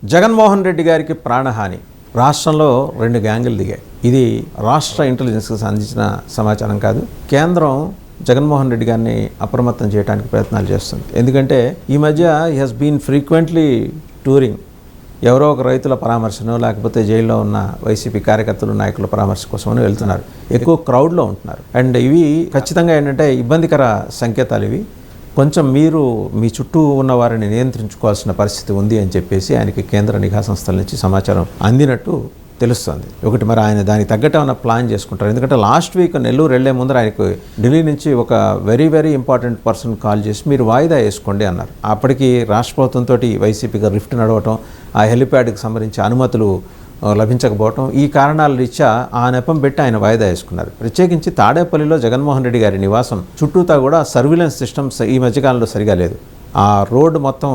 జగన్మోహన్ రెడ్డి గారికి ప్రాణహాని రాష్ట్రంలో 2 గ్యాంగులు దిగాయి. ఇది రాష్ట్ర ఇంటెలిజెన్స్కి అందించిన సమాచారం కాదు. కేంద్రం జగన్మోహన్ రెడ్డి గారిని అప్రమత్తం చేయడానికి ప్రయత్నాలు చేస్తుంది. ఎందుకంటే ఈ మధ్య he has been frequently touring. ఎవరో ఒక రైతుల పరామర్శనో లేకపోతే జైల్లో ఉన్న వైసీపీ కార్యకర్తలు నాయకుల పరామర్శ కోసమని వెళ్తున్నారు. ఎక్కువ క్రౌడ్లో ఉంటున్నారు. అండ్ ఇవి ఖచ్చితంగా ఏంటంటే ఇబ్బందికర సంకేతాలు. ఇవి కొంచెం మీరు మీ చుట్టూ ఉన్న వారిని నియంత్రించుకోవాల్సిన పరిస్థితి ఉంది అని చెప్పేసి ఆయనకి కేంద్ర నిఘా సంస్థల నుంచి సమాచారం అందినట్టు తెలుస్తుంది. ఒకటి మరి ఆయన దానికి తగ్గట్టు ఏమైనా ప్లాన్ చేసుకుంటారు. ఎందుకంటే లాస్ట్ వీక్ నెల్లూరు వెళ్లే ముందర ఆయనకు ఢిల్లీ నుంచి ఒక వెరీ ఇంపార్టెంట్ పర్సన్ కాల్ చేసి మీరు వాయిదా వేసుకోండి అన్నారు. అప్పటికి రాష్ట్ర ప్రభుత్వంతో వైసీపీగా రిఫ్ట్ నడవటం, ఆ హెలిప్యాడ్కి సంబంధించి అనుమతులు లభించకపోవటం, ఈ కారణాల రీత్యా ఆ నెపం పెట్టి ఆయన వాయిదా వేసుకున్నారు. ప్రత్యేకించి తాడేపల్లిలో జగన్మోహన్ రెడ్డి గారి నివాసం చుట్టూతా కూడా సర్విలెన్స్ సిస్టమ్స్ ఈ మధ్యకాలంలో సరిగా లేదు. ఆ రోడ్డు మొత్తం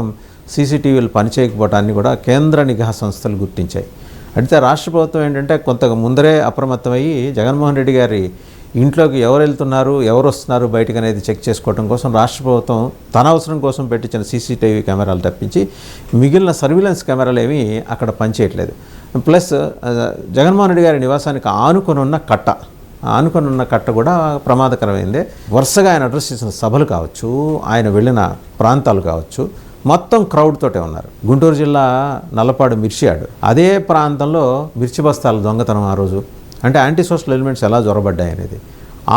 సీసీటీవీలు పనిచేయకపోవటాన్ని కూడా కేంద్ర నిఘా సంస్థలు గుర్తించాయి. అయితే రాష్ట్ర ప్రభుత్వం ఏంటంటే కొంత ముందరే అప్రమత్తమయ్యి జగన్మోహన్ రెడ్డి గారి ఇంట్లోకి ఎవరు వెళ్తున్నారు, ఎవరు వస్తున్నారు బయటకు అనేది చెక్ చేసుకోవడం కోసం రాష్ట్ర ప్రభుత్వం తన అవసరం కోసం పెట్టించిన సీసీటీవీ కెమెరాలు తప్పించి మిగిలిన సర్విలెన్స్ కెమెరాలు ఏమీ అక్కడ పనిచేయట్లేదు. ప్లస్ జగన్మోహన్ రెడ్డి గారి నివాసానికి ఆనుకొనున్న కట్ట కూడా ప్రమాదకరమైందే. వరుసగా ఆయన అడ్రస్ చేసిన సభలు కావచ్చు, ఆయన వెళ్ళిన ప్రాంతాలు కావచ్చు, మొత్తం క్రౌడ్ తోటే ఉన్నారు. గుంటూరు జిల్లా నల్లపాడు మిర్చియాడు, అదే ప్రాంతంలో మిర్చి బస్తాల దొంగతనం ఆ రోజు. అంటే యాంటీ సోషల్ ఎలిమెంట్స్ ఎలా జొరబడ్డాయి అనేది,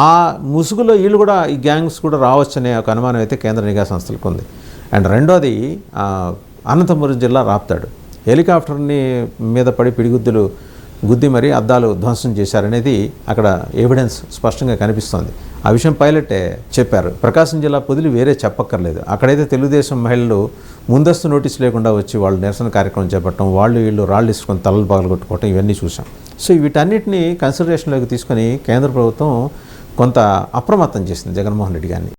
ఆ ముసుగులో వీళ్ళు కూడా ఈ గ్యాంగ్స్ కూడా రావచ్చనే ఒక అనుమానం అయితే కేంద్ర నిఘా సంస్థలకు ఉంది. అండ్ రెండోది అనంతపురం జిల్లా రాప్తాడు, హెలికాప్టర్ని మీద పడి పిడిగుద్దులు గుద్ది మరీ అద్దాలు ధ్వంసం చేశారనేది అక్కడ ఎవిడెన్స్ స్పష్టంగా కనిపిస్తోంది. ఆ విషయం పైలటే చెప్పారు. ప్రకాశం జిల్లా పొదిలి వేరే చెప్పక్కర్లేదు. అక్కడైతే తెలుగుదేశం మహిళలు ముందస్తు నోటీసు లేకుండా వచ్చి వాళ్ళు నిరసన కార్యక్రమం చేపట్టడం, వీళ్ళు రాళ్ళు ఇసుకొని తలలు పగలగొట్టుకోవటం, ఇవన్నీ చూసాం. సో వీటన్నిటిని కన్సిడరేషన్లోకి తీసుకొని కేంద్ర ప్రభుత్వం కొంత అప్రమత్తం చేసింది జగన్మోహన్ రెడ్డి గారిని.